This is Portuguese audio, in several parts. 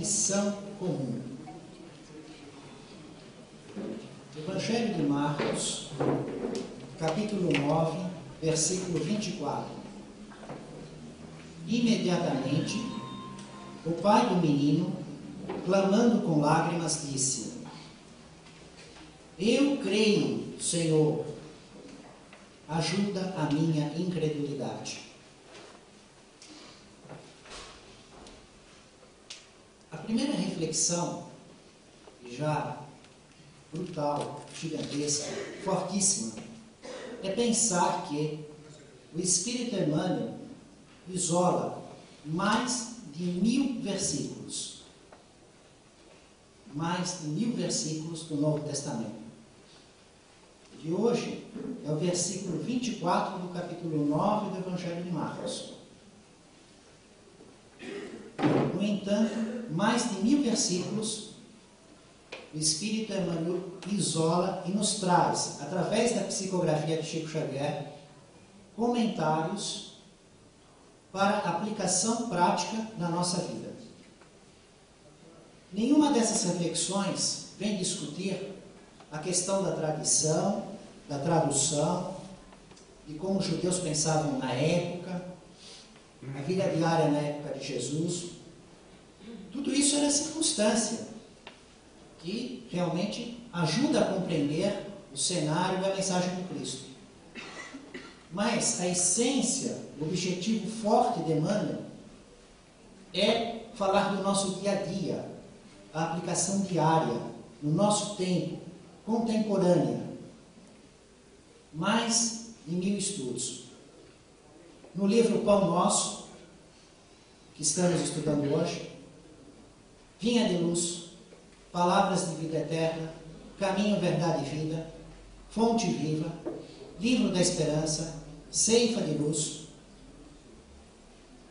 condição comum. Evangelho de Marcos, capítulo 9, versículo 24. Imediatamente, o pai do menino, clamando com lágrimas, disse: Eu creio, Senhor, ajuda a minha incredulidade. A primeira reflexão, já brutal, gigantesca, fortíssima, é pensar que o Espírito Emmanuel isola mais de 1000 versículos. Mais de 1000 versículos do Novo Testamento. De hoje é o versículo 24 do capítulo 9 do Evangelho de Marcos. No entanto, mais de 1000 versículos, o Espírito Emmanuel isola e nos traz, através da psicografia de Chico Xavier, comentários para aplicação prática na nossa vida. Nenhuma dessas reflexões vem discutir a questão da tradição, da tradução, de como os judeus pensavam na época, a vida diária na época de Jesus. Tudo isso era circunstância que realmente ajuda a compreender o cenário da mensagem do Cristo. Mas a essência, o objetivo forte de Emmanuel é falar do nosso dia a dia, a aplicação diária, no nosso tempo, contemporânea. Mais de 1000 estudos. No livro Pão Nosso, que estamos estudando hoje, Vinha de Luz, Palavras de Vida Eterna, Caminho, Verdade e Vida, Fonte Viva, Livro da Esperança, Ceifa de Luz.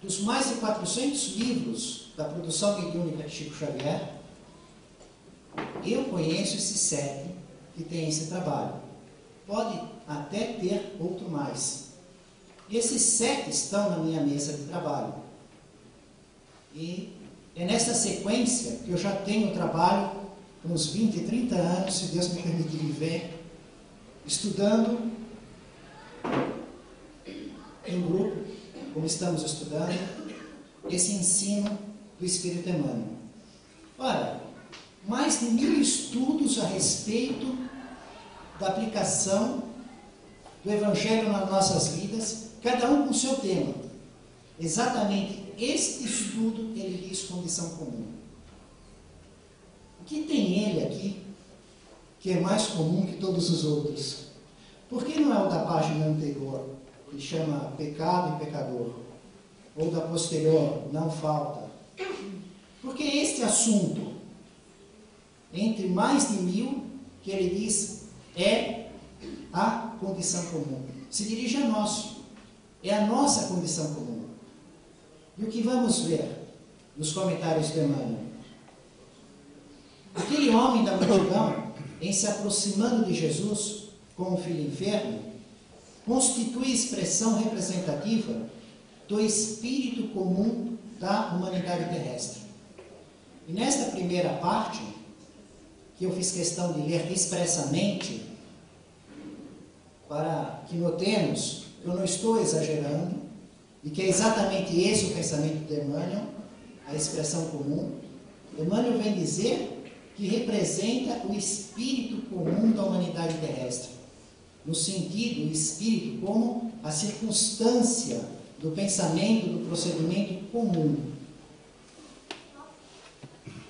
Dos mais de 400 livros da produção mediúnica de Chico Xavier, eu conheço esses 7 que têm esse trabalho. Pode até ter outro mais. Esses 7 estão na minha mesa de trabalho. E é nessa sequência que eu já tenho trabalho por uns 20, 30 anos, se Deus me permitir viver, estudando em grupo, como estamos estudando, esse ensino do Espírito Emmanuel. Ora, mais de 1000 estudos a respeito da aplicação do Evangelho nas nossas vidas, cada um com o seu tema. Exatamente este estudo ele diz condição comum. O que tem ele aqui que é mais comum que todos os outros? Por que não é o da página anterior, que chama pecado e pecador? Ou da posterior, não falta? Porque este assunto, entre mais de 1000, que ele diz, é a condição comum. Se dirige a nós. É a nossa condição comum. E o que vamos ver nos comentários de Emmanuel? Aquele homem da multidão, em se aproximando de Jesus como filho enfermo, constitui expressão representativa do espírito comum da humanidade terrestre. E nesta primeira parte, que eu fiz questão de ler expressamente, para que notemos que eu não estou exagerando, e que é exatamente esse o pensamento de Emmanuel, a expressão comum. Emmanuel vem dizer que representa o espírito comum da humanidade terrestre, no sentido, o espírito como a circunstância do pensamento, do procedimento comum.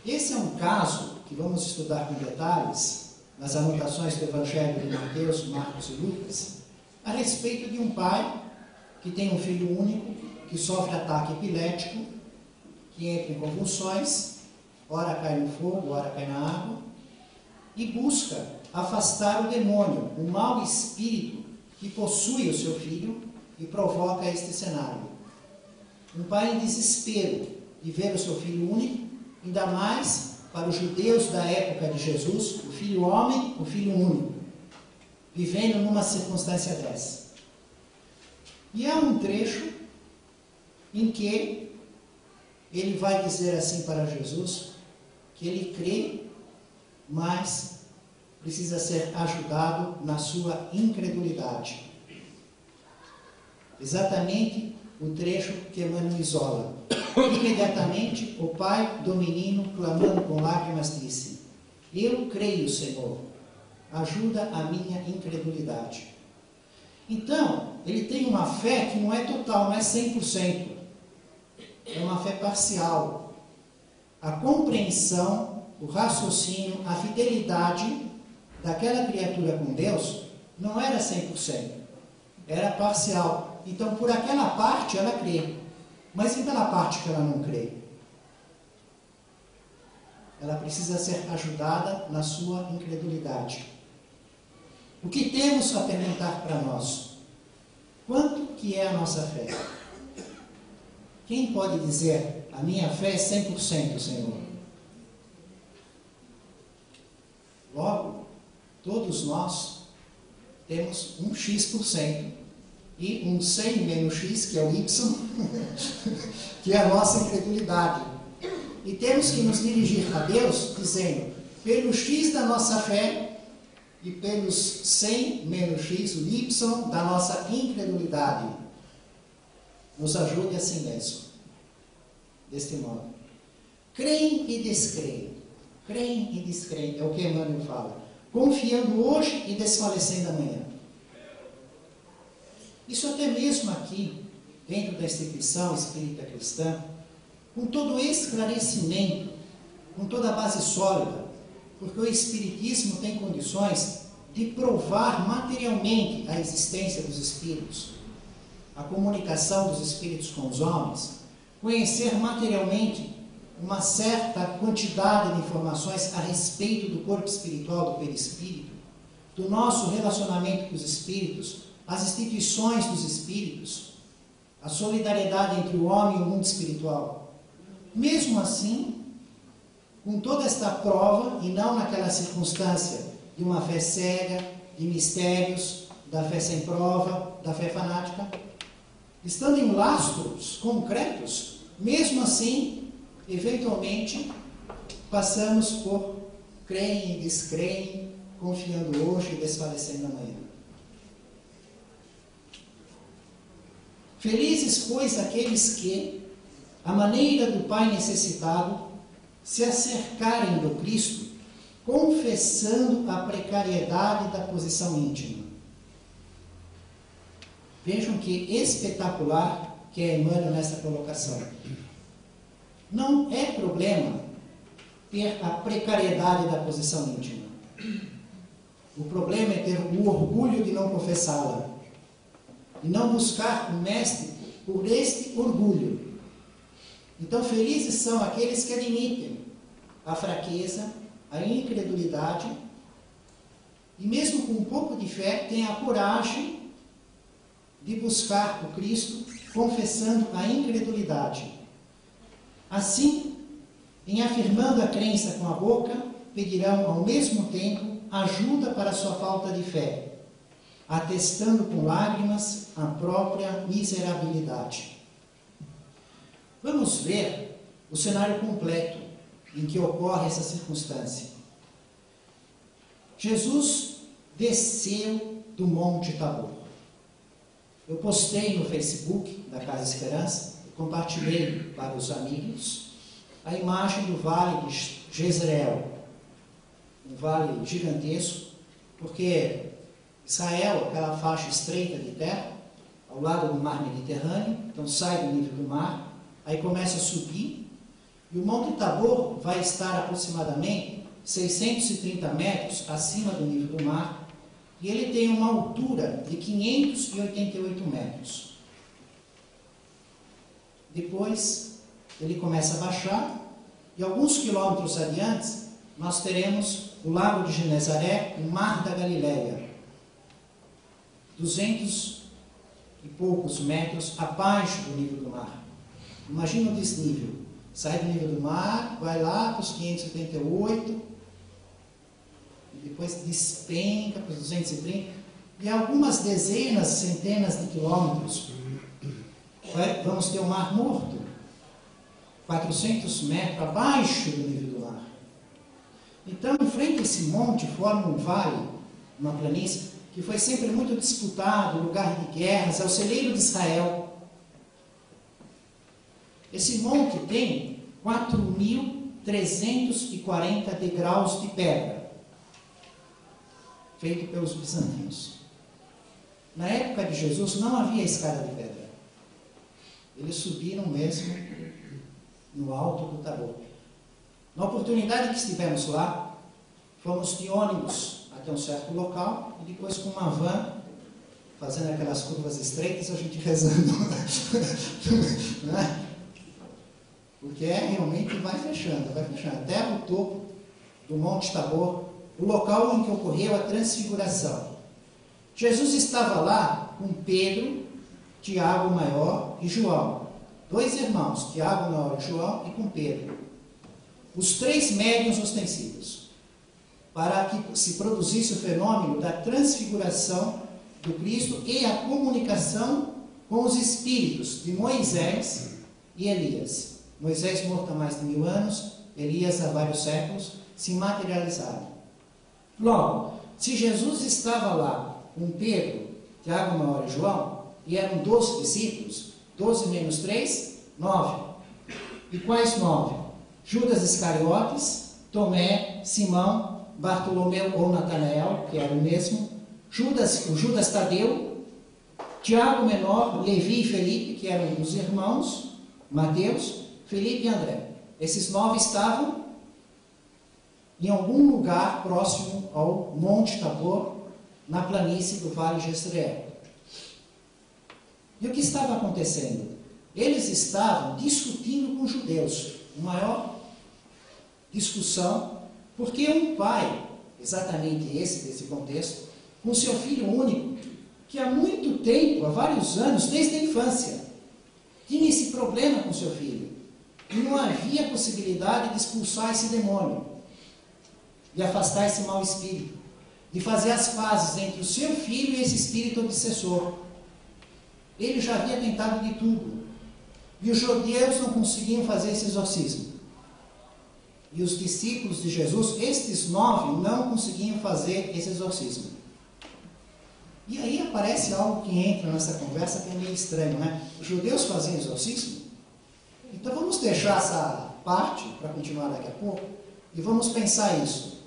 Esse é um caso que vamos estudar com detalhes nas anotações do Evangelho de Mateus, Marcos e Lucas, a respeito de um pai que tem um filho único, que sofre ataque epilético, que entra em convulsões, ora cai no fogo, ora cai na água, e busca afastar o demônio, o mau espírito que possui o seu filho e provoca este cenário. Um pai em desespero de ver o seu filho único, ainda mais para os judeus da época de Jesus, o filho homem, o filho único, vivendo numa circunstância dessa. E há um trecho em que ele vai dizer assim para Jesus: que ele crê, mas precisa ser ajudado na sua incredulidade. Exatamente o trecho que Emmanuel isola. Imediatamente o pai do menino, clamando com lágrimas, disse: eu creio, Senhor, ajuda a minha incredulidade. Então, ele tem uma fé que não é total, não é 100%. É uma fé parcial. A compreensão, o raciocínio, a fidelidade daquela criatura com Deus não era 100%. Era parcial. Então, por aquela parte, ela crê. Mas e pela parte que ela não crê? Ela precisa ser ajudada na sua incredulidade. O que temos a perguntar para nós? Quanto que é a nossa fé? Quem pode dizer, a minha fé é 100%, Senhor? Logo, todos nós temos um X% e um 100 menos X, que é o Y, que é a nossa incredulidade. E temos que nos dirigir a Deus dizendo, pelo X da nossa fé e pelos 100 menos X, o Y da nossa incredulidade, nos ajude assim mesmo, deste modo. Creem e descreem. Creem e descreem, é o que Emmanuel fala. Confiando hoje e desfalecendo amanhã. Isso até mesmo aqui, dentro da instituição espírita cristã, com todo esclarecimento, com toda a base sólida, porque o Espiritismo tem condições de provar materialmente a existência dos espíritos, a comunicação dos espíritos com os homens, conhecer materialmente uma certa quantidade de informações a respeito do corpo espiritual, do perispírito, do nosso relacionamento com os espíritos, as instituições dos espíritos, a solidariedade entre o homem e o mundo espiritual. Mesmo assim, com toda esta prova, e não naquela circunstância de uma fé cega, de mistérios, da fé sem prova, da fé fanática, estando em lastros concretos, mesmo assim, eventualmente, passamos por creem e descreem, confiando hoje e desfalecendo amanhã. Felizes, pois, aqueles que, à maneira do Pai necessitado, se acercarem do Cristo, confessando a precariedade da posição íntima. Vejam que espetacular que é Emmanuel nessa colocação. Não é problema ter a precariedade da posição íntima. O problema é ter o orgulho de não confessá-la. E não buscar o Mestre por este orgulho. Então, felizes são aqueles que admitem a fraqueza, a incredulidade, e mesmo com um pouco de fé, têm a coragem de buscar o Cristo, confessando a incredulidade. Assim, em afirmando a crença com a boca, pedirão ao mesmo tempo ajuda para a sua falta de fé, atestando com lágrimas a própria miserabilidade. Vamos ver o cenário completo em que ocorre essa circunstância. Jesus desceu do Monte Tabor. Eu postei no Facebook da Casa Esperança, compartilhei para os amigos, a imagem do Vale de Jezreel, um vale gigantesco, porque Israel, aquela faixa estreita de terra, ao lado do mar Mediterrâneo, então sai do nível do mar, aí começa a subir, e o Monte Tabor vai estar aproximadamente 630 metros acima do nível do mar, e ele tem uma altura de 588 metros. Depois, ele começa a baixar, e alguns quilômetros adiante, nós teremos o Lago de Genezaré, o Mar da Galileia, 200 e poucos metros abaixo do nível do mar. Imagina o desnível. Sai do nível do mar, vai lá para os 588, e depois despenca para os 230, e algumas dezenas, centenas de quilômetros. Vamos ter o Mar Morto, 400 metros abaixo do nível do mar. Então, em frente a esse monte, forma um vale, uma planície, que foi sempre muito disputado, lugar de guerras, é o celeiro de Israel. Esse monte tem 4.340 degraus de pedra, feito pelos bizantinos. Na época de Jesus não havia escada de pedra. Eles subiram mesmo no alto do Tabor. Na oportunidade que estivemos lá, fomos de ônibus até um certo local e depois com uma van, fazendo aquelas curvas estreitas, a gente rezando. Né? Porque realmente vai fechando, até o topo do Monte Tabor, o local em que ocorreu a transfiguração. Jesus estava lá com Pedro, Tiago o maior e João, 2 irmãos, Tiago o maior e João, e com Pedro, os 3 médiuns ostensivos, para que se produzisse o fenômeno da transfiguração do Cristo e a comunicação com os espíritos de Moisés e Elias. Moisés morto há mais de 1000 anos, Elias há vários séculos, se materializaram. Logo, se Jesus estava lá com Pedro, Tiago maior e João, e eram 12 discípulos, 12 menos 3, 9. E quais 9? Judas Iscariotes, Tomé, Simão, Bartolomeu ou Natanael, que era o mesmo, o Judas Tadeu, Tiago menor, Levi e Felipe, que eram os irmãos, Mateus, Felipe e André. Esses 9 estavam em algum lugar próximo ao Monte Tabor, na planície do Vale de Jezreel. E o que estava acontecendo? Eles estavam discutindo com os judeus, uma maior discussão, porque um pai, exatamente desse contexto, com seu filho único, que há muito tempo, há vários anos, desde a infância, tinha esse problema com seu filho, e não havia possibilidade de expulsar esse demônio, de afastar esse mau espírito, de fazer as pazes entre o seu filho e esse espírito obsessor. Ele já havia tentado de tudo. E os judeus não conseguiam fazer esse exorcismo. E os discípulos de Jesus, estes 9, não conseguiam fazer esse exorcismo. E aí aparece algo que entra nessa conversa que é meio estranho, né? Os judeus faziam exorcismo? Então vamos deixar essa parte para continuar daqui a pouco e vamos pensar isso.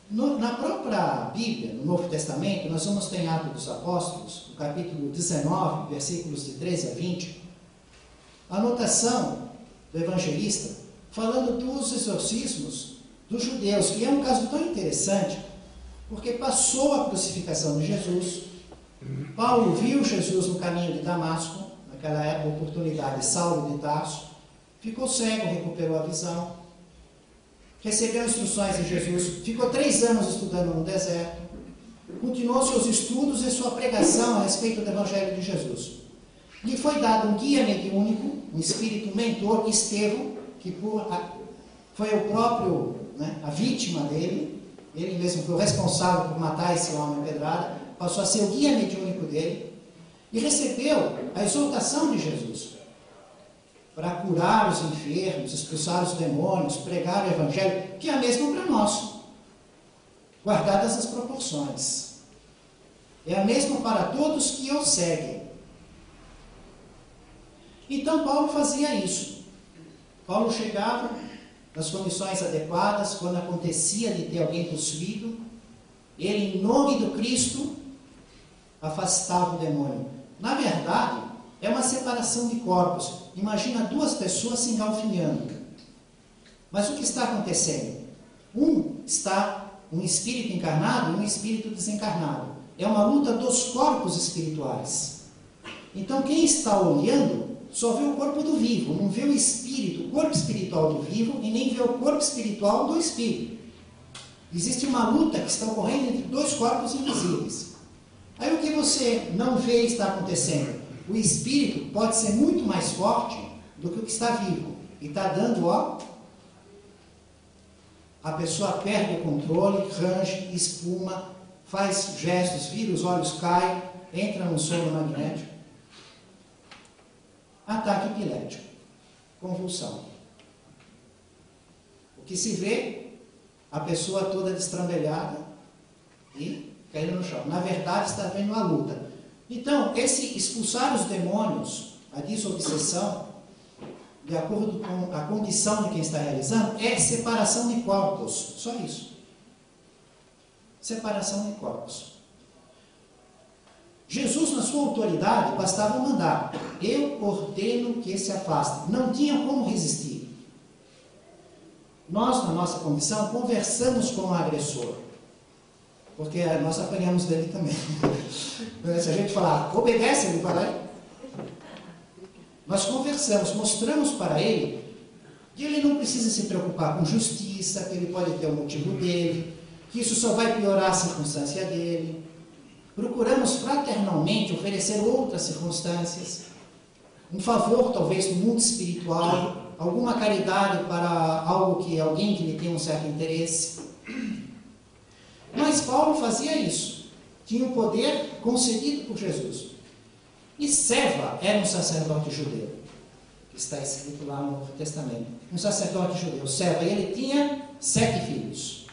Na própria Bíblia, no Novo Testamento, nós vamos ter em Atos dos Apóstolos, no capítulo 19, versículos de 13 a 20, a anotação do evangelista falando dos exorcismos dos judeus, que é um caso tão interessante, porque passou a crucificação de Jesus, Paulo viu Jesus no caminho de Damasco, naquela época, oportunidade, Saulo de Tarso, ficou cego, recuperou a visão, recebeu instruções de Jesus, ficou 3 anos estudando no deserto, continuou seus estudos e sua pregação a respeito do Evangelho de Jesus. Lhe foi dado um guia mediúnico, um espírito mentor, Estevão, que foi o próprio, a vítima dele, ele mesmo foi o responsável por matar esse homem pedrada, passou a ser o guia mediúnico dele, e recebeu a exortação de Jesus para curar os enfermos, expulsar os demônios, pregar o Evangelho, que é a mesma para nós, guardadas as proporções. É a mesma para todos que o seguem. Então Paulo fazia isso. Paulo chegava nas condições adequadas, quando acontecia de ter alguém possuído, ele, em nome do Cristo, afastava o demônio. Na verdade, é uma separação de corpos. Imagina 2 pessoas se engalfinhando. Mas o que está acontecendo? Um espírito encarnado e um espírito desencarnado. É uma luta dos corpos espirituais. Então, quem está olhando só vê o corpo do vivo, não vê o espírito, o corpo espiritual do vivo, e nem vê o corpo espiritual do espírito. Existe uma luta que está ocorrendo entre 2 corpos invisíveis. Aí o que você não vê está acontecendo? O espírito pode ser muito mais forte do que o que está vivo. E está dando, a pessoa perde o controle, range, espuma, faz gestos, vira, os olhos caem, entra num sono magnético. Ataque epilético, convulsão. O que se vê, a pessoa toda destrambelhada e caindo no chão. Na verdade, está havendo uma luta. Então, esse expulsar os demônios, a desobsessão, de acordo com a condição de quem está realizando, é separação de corpos. Só isso. Separação de corpos. Jesus, na sua autoridade, bastava mandar: eu ordeno que se afaste. Não tinha como resistir. Nós, na nossa comissão, conversamos com o agressor, porque nós apanhamos dele também. Se a gente falar, obedece, ele vai lá. Nós conversamos, mostramos para ele que ele não precisa se preocupar com justiça, que ele pode ter o motivo dele, que isso só vai piorar a circunstância dele. Procuramos fraternalmente oferecer outras circunstâncias, um favor talvez no mundo espiritual, alguma caridade para alguém que lhe tenha um certo interesse. Mas Paulo fazia isso, tinha o poder concedido por Jesus. E Seva era um sacerdote judeu, que está escrito lá no Novo Testamento, um sacerdote judeu, Seva, e ele tinha 7 filhos.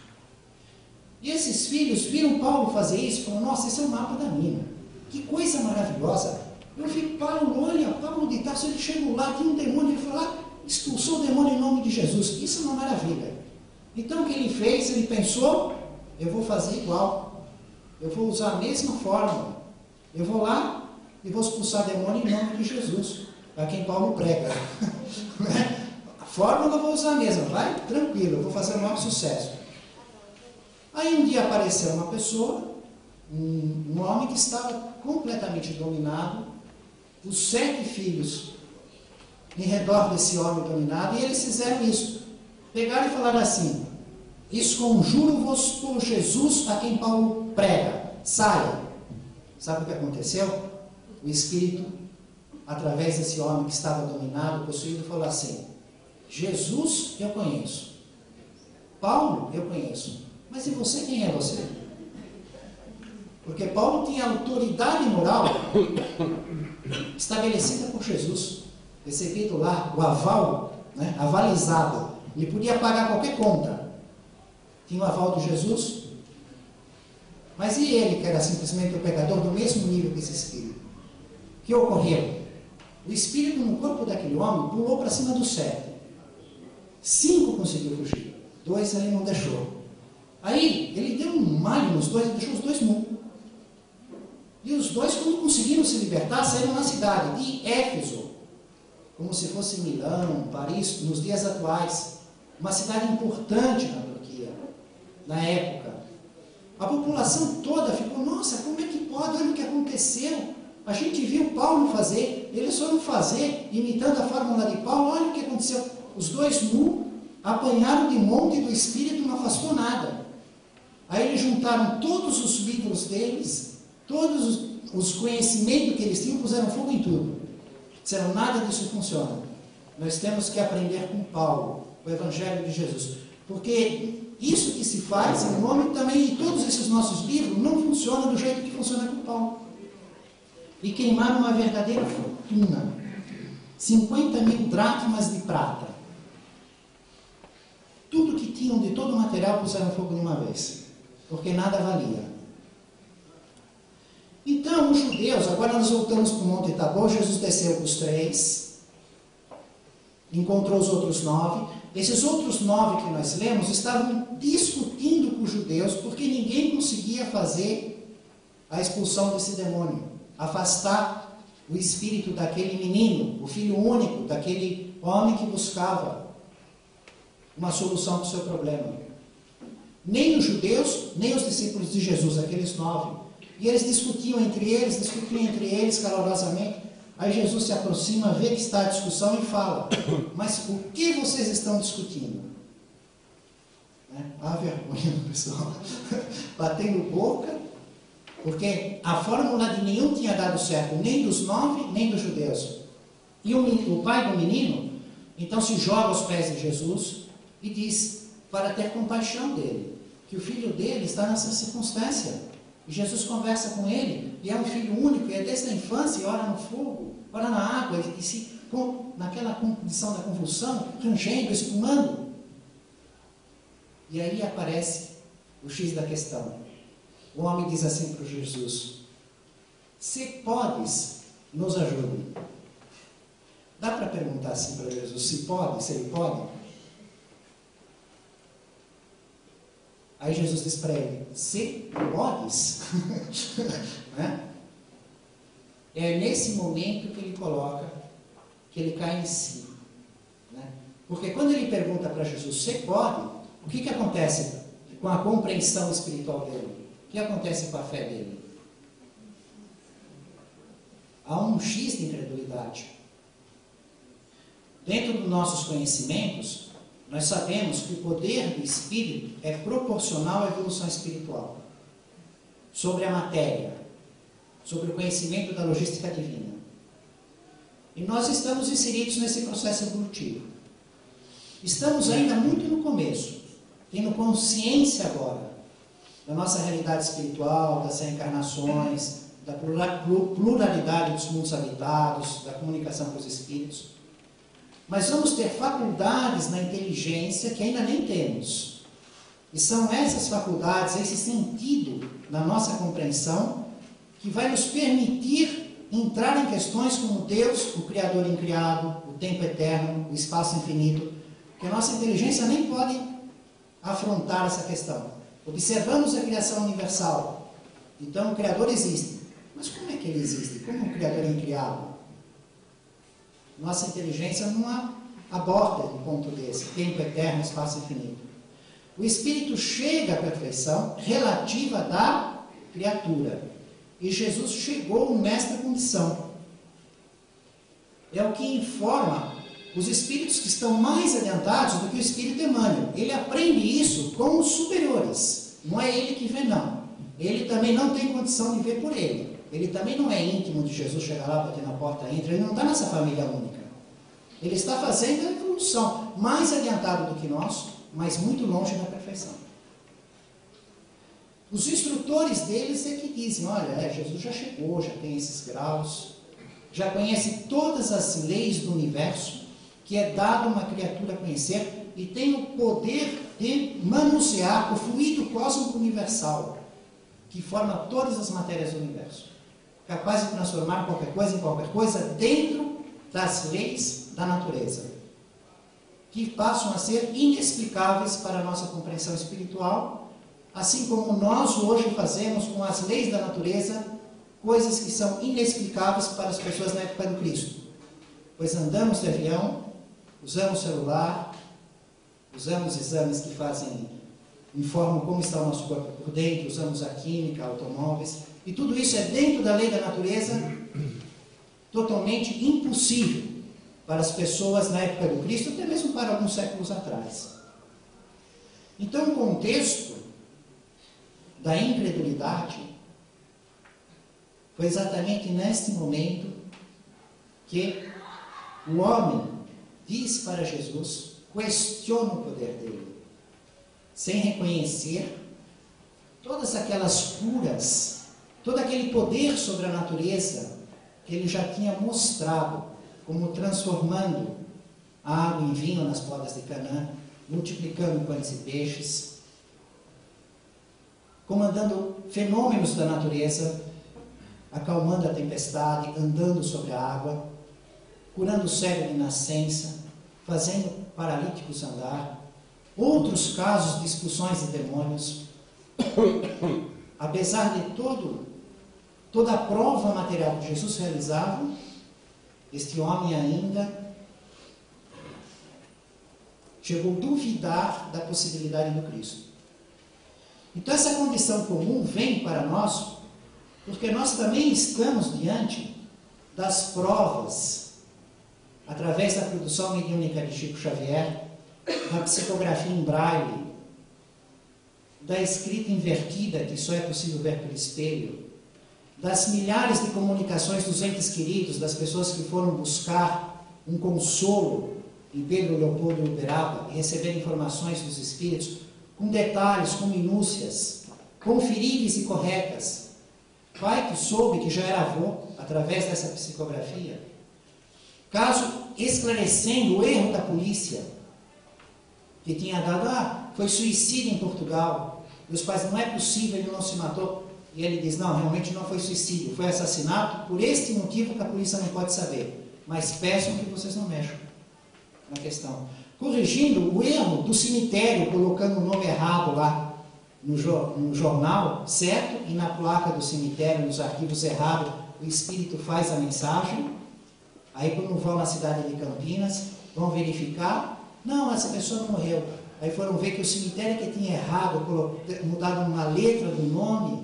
E esses filhos viram Paulo fazer isso e falaram: nossa, esse é o mapa da mina. Que coisa maravilhosa. Eu vi Paulo, olha, Paulo de Tarso, ele chegou lá, tinha um demônio, ele foi lá, expulsou o demônio em nome de Jesus. Isso é uma maravilha. Então o que ele fez? Ele pensou: eu vou fazer igual. Eu vou usar a mesma fórmula. Eu vou lá e vou expulsar demônio em nome de Jesus, para quem Paulo prega. A fórmula eu vou usar a mesma. Vai tranquilo, eu vou fazer o maior sucesso. Aí um dia apareceu uma pessoa, um homem que estava completamente dominado, os 7 filhos em redor desse homem dominado, e eles fizeram isso. Pegaram e falaram assim: esconjuro-vos por Jesus a quem Paulo prega, saia. Sabe o que aconteceu? O Espírito, através desse homem que estava dominado, possuído, falou assim: Jesus eu conheço, Paulo eu conheço, mas e você, quem é você? Porque Paulo tinha autoridade moral estabelecida por Jesus, recebido lá, o aval, né, avalizado. Ele podia pagar qualquer conta. Tinha o aval de Jesus. Mas e ele, que era simplesmente o pecador do mesmo nível que esse espírito? O que ocorreu? O espírito no corpo daquele homem pulou para cima do 7. 5 conseguiu fugir. 2 ele não deixou. Aí, ele deu um malho nos 2 e deixou os 2 nus. E os 2, quando conseguiram se libertar, saíram na cidade de Éfeso, como se fosse Milão, Paris, nos dias atuais. Uma cidade importante na Turquia, na época. A população toda ficou: nossa, como é que pode? Olha o que aconteceu. A gente viu Paulo fazer, eles foram fazer, imitando a fórmula de Paulo. Olha o que aconteceu. Os 2 nus apanharam de monte do Espírito, não afastou nada. Aí eles juntaram todos os livros deles, todos os conhecimentos que eles tinham, puseram fogo em tudo. Disseram: nada disso funciona. Nós temos que aprender com Paulo, o Evangelho de Jesus. Porque isso que se faz em nome também de todos esses nossos livros não funciona do jeito que funciona com Paulo. E queimaram uma verdadeira fortuna. 50.000 dracmas de prata. Tudo que tinham de todo o material puseram fogo de uma vez. Porque nada valia. Então, os judeus, agora nós voltamos para o Monte Tabor, Jesus desceu com os 3, encontrou os outros 9. Esses outros 9 que nós lemos estavam discutindo com os judeus, porque ninguém conseguia fazer a expulsão desse demônio, afastar o espírito daquele menino, o filho único, daquele homem que buscava uma solução para o seu problema. Nem os judeus, nem os discípulos de Jesus, aqueles 9. E eles discutiam entre eles calorosamente. Aí Jesus se aproxima, vê que está a discussão e fala: mas o que vocês estão discutindo? A vergonha do pessoal. Batendo boca, porque a fórmula de nenhum tinha dado certo, nem dos 9, nem dos judeus. E o pai do menino, então se joga aos pés de Jesus e diz para ter compaixão dele, que o filho dele está nessa circunstância. E Jesus conversa com ele, e é um filho único, e é desde a infância, e ora no fogo, ora na água, naquela condição da convulsão, rangendo, espumando. E aí aparece o X da questão. O homem diz assim para Jesus: se podes, nos ajude. Dá para perguntar assim para Jesus, se pode, se ele pode? Aí Jesus diz para ele: se podes? Né? É nesse momento que ele coloca, que ele cai em si. Né? Porque quando ele pergunta para Jesus, se pode, o que acontece com a compreensão espiritual dele? O que acontece com a fé dele? Há um X de incredulidade. Dentro dos nossos conhecimentos, nós sabemos que o poder do Espírito é proporcional à evolução espiritual. Sobre a matéria, sobre o conhecimento da logística divina. E nós estamos inseridos nesse processo evolutivo. Estamos ainda muito no começo, tendo consciência agora da nossa realidade espiritual, das reencarnações, da pluralidade dos mundos habitados, da comunicação com os espíritos. Mas vamos ter faculdades na inteligência que ainda nem temos. E são essas faculdades, esse sentido na nossa compreensão, que vai nos permitir entrar em questões como Deus, o Criador incriado, o tempo eterno, o espaço infinito, que a nossa inteligência nem pode afrontar essa questão. Observamos a criação universal. Então o Criador existe. Mas como é que ele existe? Como o Criador é incriado? Nossa inteligência não aborda um ponto desse, tempo eterno, espaço infinito. O Espírito chega à perfeição relativa da criatura. E Jesus chegou nesta condição. É o que informa os espíritos que estão mais adiantados do que o espírito Emmanuel. Ele aprende isso com os superiores. Não é ele que vê, não. Ele também não tem condição de ver por ele. Ele também não é íntimo de Jesus, chegar lá, bater na porta, entra. Ele não está nessa família única. Ele está fazendo a evolução, mais adiantado do que nós, mas muito longe da perfeição. Os instrutores deles é que dizem: olha, Jesus já chegou, já tem esses graus, já conhece todas as leis do universo, que é dado a uma criatura conhecer, e tem o poder de manusear o fluido cósmico universal, que forma todas as matérias do universo, capaz de transformar qualquer coisa em qualquer coisa dentro das leis da natureza, que passam a ser inexplicáveis para a nossa compreensão espiritual, assim como nós hoje fazemos com as leis da natureza coisas que são inexplicáveis para as pessoas na época do Cristo. Pois andamos de avião, usamos celular, usamos exames que informam como está o nosso corpo por dentro, usamos a química, automóveis, e tudo isso é dentro da lei da natureza, totalmente impossível para as pessoas na época do Cristo, até mesmo para alguns séculos atrás. Então, o contexto da incredulidade foi exatamente neste momento que o homem diz para Jesus, questiona o poder dele, sem reconhecer todas aquelas curas, todo aquele poder sobre a natureza que ele já tinha mostrado, como transformando a água em vinho nas bodas de Canaã, multiplicando pães e peixes, comandando fenômenos da natureza, acalmando a tempestade, andando sobre a água, curando o cego de nascença, fazendo paralíticos andar, outros casos de expulsões de demônios. Apesar de toda a prova material que Jesus realizava, este homem ainda chegou a duvidar da possibilidade do Cristo. Então essa condição comum vem para nós, porque nós também estamos diante das provas, através da produção mediúnica de Chico Xavier, da psicografia em braille, da escrita invertida, que só é possível ver pelo espelho, das milhares de comunicações dos entes queridos, das pessoas que foram buscar um consolo em Pedro Leopoldo de Uberaba e receber informações dos espíritos, com detalhes, com minúcias, conferíveis e corretas. Pai que soube que já era avô, através dessa psicografia, caso esclarecendo o erro da polícia, que tinha dado, foi suicídio em Portugal. E os pais, não é possível, ele não se matou. E ele diz, não, realmente não foi suicídio, foi assassinato, por este motivo que a polícia não pode saber. Mas peçam que vocês não mexam na questão. Corrigindo o erro do cemitério, colocando o nome errado lá no jornal, certo? E na placa do cemitério, nos arquivos errados, o espírito faz a mensagem. Aí quando vão na cidade de Campinas, vão verificar, não, essa pessoa não morreu. Aí foram ver que o cemitério que tinha errado, mudado uma letra do nome.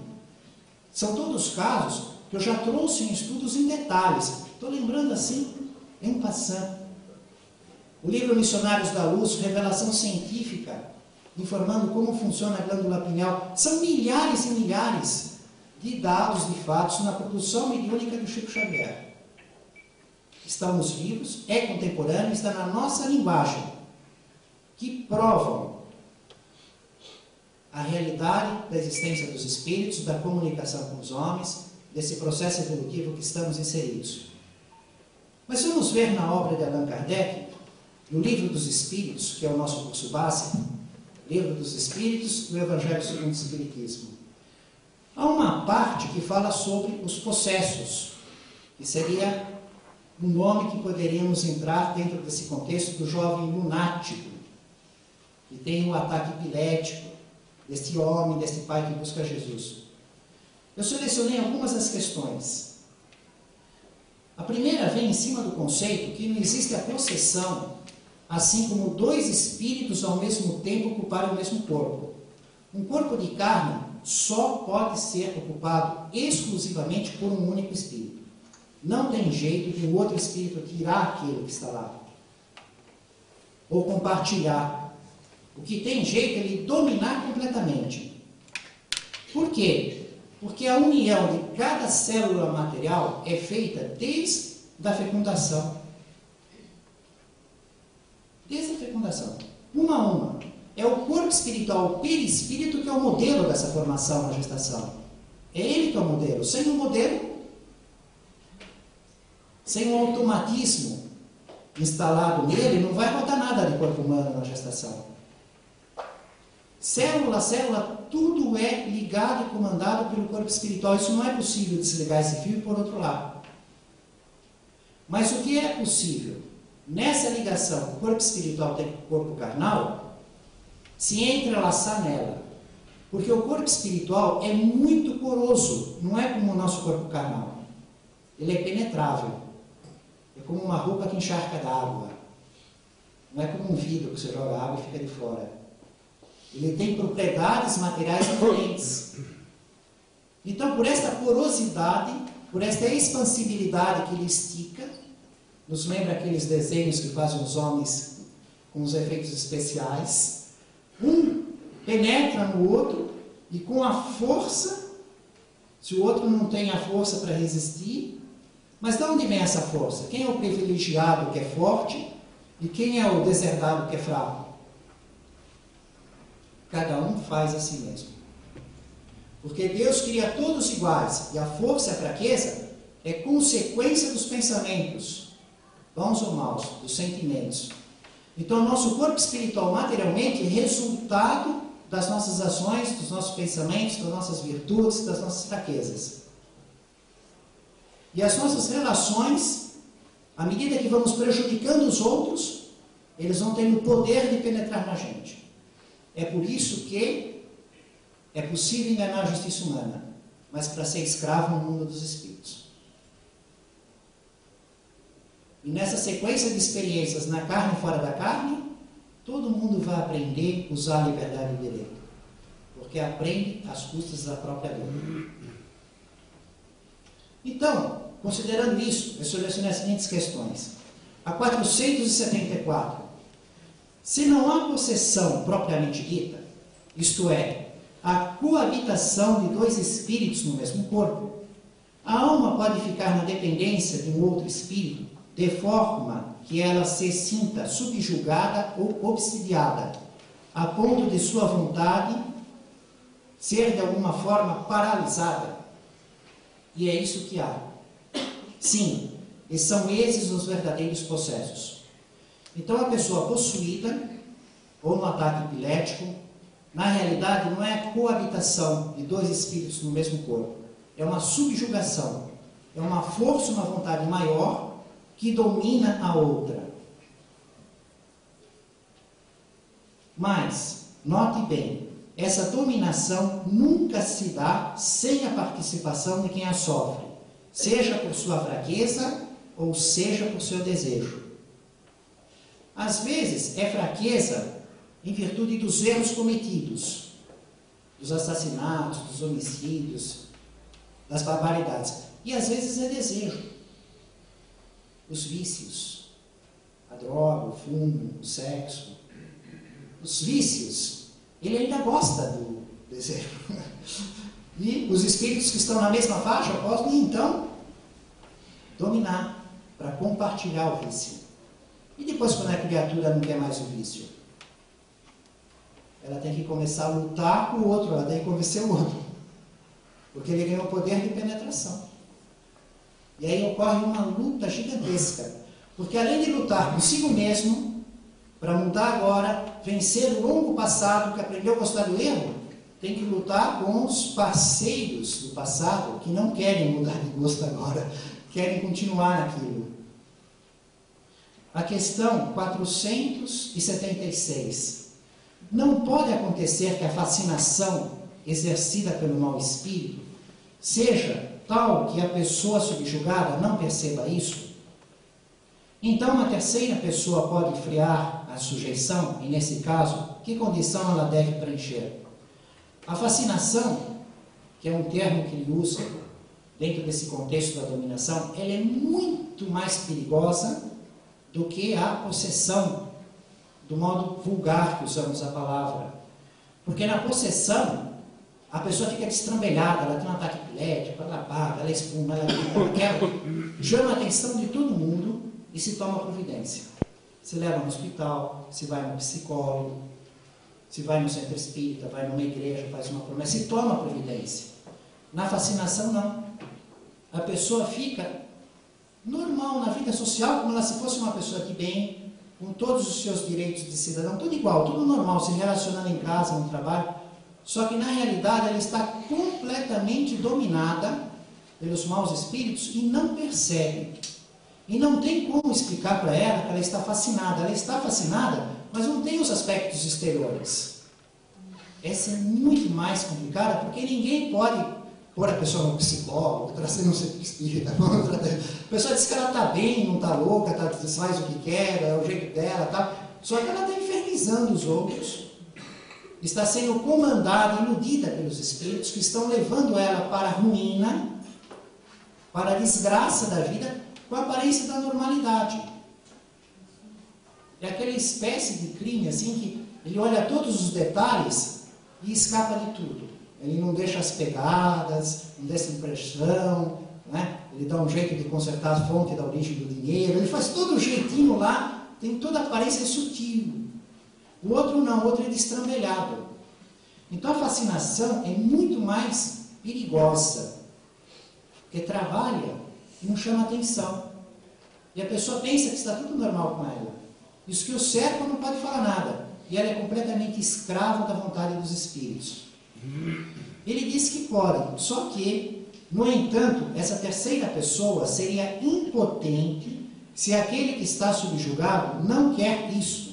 São todos casos que eu já trouxe em estudos em detalhes. Estou lembrando assim, em passando. O livro Missionários da Luz, revelação científica, informando como funciona a glândula pineal. São milhares e milhares de dados, de fatos, na produção mediúnica do Chico Xavier. Estão nos livros, é contemporâneo, está na nossa linguagem, que provam a realidade da existência dos espíritos, da comunicação com os homens, desse processo evolutivo que estamos inseridos. Mas vamos ver na obra de Allan Kardec, no Livro dos Espíritos, que é o nosso curso base, Livro dos Espíritos do Evangelho segundo o Espiritismo. Há uma parte que fala sobre os possessos, que seria um nome que poderíamos entrar dentro desse contexto do jovem lunático, que tem um ataque epilético, deste homem, deste pai que busca Jesus. Eu selecionei algumas das questões. A primeira vem em cima do conceito que não existe a possessão, assim como dois espíritos ao mesmo tempo ocuparem o mesmo corpo. Um corpo de carne só pode ser ocupado exclusivamente por um único espírito. Não tem jeito de um outro espírito tirar aquele que está lá, ou compartilhar. O que tem jeito é ele dominar completamente. Por quê? Porque a união de cada célula material é feita desde a fecundação. Desde a fecundação. Uma a uma. É o corpo espiritual, o perispírito, que é o modelo dessa formação na gestação. É ele que é o modelo. Sem o modelo, sem o automatismo instalado nele, não vai rodar nada de corpo humano na gestação. Célula a célula, tudo é ligado e comandado pelo corpo espiritual. Isso não é possível desligar esse fio e por outro lado. Mas o que é possível? Nessa ligação, o corpo espiritual tem o corpo carnal, se entrelaçar nela. Porque o corpo espiritual é muito poroso, não é como o nosso corpo carnal. Ele é penetrável. É como uma roupa que encharca d'água. Não é como um vidro que você joga água e fica de fora. Ele tem propriedades materiais diferentes. Então, por esta porosidade, por esta expansibilidade que ele estica, nos lembra aqueles desenhos que fazem os homens com os efeitos especiais. Um penetra no outro e com a força, se o outro não tem a força para resistir. Mas de onde vem essa força? Quem é o privilegiado que é forte e quem é o deserdado que é fraco? Cada um faz a si mesmo. Porque Deus cria todos iguais e a força e a fraqueza é consequência dos pensamentos, bons ou maus, dos sentimentos. Então, nosso corpo espiritual materialmente é resultado das nossas ações, dos nossos pensamentos, das nossas virtudes, das nossas fraquezas. E as nossas relações, à medida que vamos prejudicando os outros, eles vão tendo o poder de penetrar na gente. É por isso que é possível enganar a justiça humana, mas para ser escravo no mundo dos espíritos. E nessa sequência de experiências na carne e fora da carne, todo mundo vai aprender a usar a liberdade de direito, porque aprende às custas da própria dor. Então, considerando isso, eu selecionei as seguintes questões. A 474. Se não há possessão propriamente dita, isto é, a coabitação de dois espíritos no mesmo corpo, a alma pode ficar na dependência de um outro espírito, de forma que ela se sinta subjugada ou obsidiada, a ponto de sua vontade ser de alguma forma paralisada. E é isso que há. Sim, e são esses os verdadeiros possessos. Então a pessoa possuída, ou no ataque epilético, na realidade não é a coabitação de dois espíritos no mesmo corpo. É uma subjugação. É uma força, uma vontade maior que domina a outra. Mas, note bem, essa dominação nunca se dá sem a participação de quem a sofre, seja por sua fraqueza ou seja por seu desejo. Às vezes é fraqueza em virtude dos erros cometidos, dos assassinatos, dos homicídios, das barbaridades. E às vezes é desejo. Os vícios, a droga, o fumo, o sexo. Os vícios, ele ainda gosta do desejo. E os espíritos que estão na mesma faixa podem então dominar para compartilhar o vício. E depois, quando a criatura não quer mais o vício? Ela tem que começar a lutar com o outro, ela tem que convencer o outro. Porque ele ganhou o poder de penetração. E aí ocorre uma luta gigantesca. Porque além de lutar consigo mesmo, para mudar agora, vencer o longo passado que aprendeu a gostar do erro, tem que lutar com os parceiros do passado que não querem mudar de gosto agora, querem continuar naquilo. A questão 476. Não pode acontecer que a fascinação exercida pelo mau espírito seja tal que a pessoa subjugada não perceba isso? Então, uma terceira pessoa pode frear a sujeição, e nesse caso, que condição ela deve preencher? A fascinação, que é um termo que ele usa dentro desse contexto da dominação, ela é muito mais perigosa do que a possessão, do modo vulgar que usamos a palavra. Porque na possessão, a pessoa fica destrambelhada, ela tem um ataque epilético, ela apaga, ela espuma, ela quebra, chama a atenção de todo mundo e se toma providência. Se leva no hospital, se vai no psicólogo, se vai no centro espírita, vai numa igreja, faz uma promessa, se toma providência. Na fascinação, não. A pessoa fica normal na vida social, como ela se fosse uma pessoa de bem, com todos os seus direitos de cidadão, tudo igual, tudo normal, se relacionando em casa, no trabalho, só que na realidade ela está completamente dominada pelos maus espíritos e não percebe. E não tem como explicar para ela que ela está fascinada. Ela está fascinada, mas não tem os aspectos exteriores. Essa é muito mais complicada, porque ninguém pode pôr a pessoa no psicólogo, trazer no centro espírita. A pessoa diz que ela está bem, não está louca, faz o que quer, é o jeito dela, tá? Só que ela está infernizando os outros. Está sendo comandada, iludida pelos espíritos que estão levando ela para a ruína, para a desgraça da vida, com a aparência da normalidade. É aquela espécie de crime assim que ele olha todos os detalhes e escapa de tudo. Ele não deixa as pegadas, não deixa impressão, né? Ele dá um jeito de consertar a fonte da origem do dinheiro, ele faz todo um jeitinho lá, tem toda a aparência sutil. O outro não, o outro é destrambelhado. Então a fascinação é muito mais perigosa, porque trabalha e não chama atenção. E a pessoa pensa que está tudo normal com ela. E os que o cercam não pode falar nada. E ela é completamente escrava da vontade dos espíritos. Ele diz que pode, só que, no entanto, essa terceira pessoa seria impotente se aquele que está subjugado não quer isso.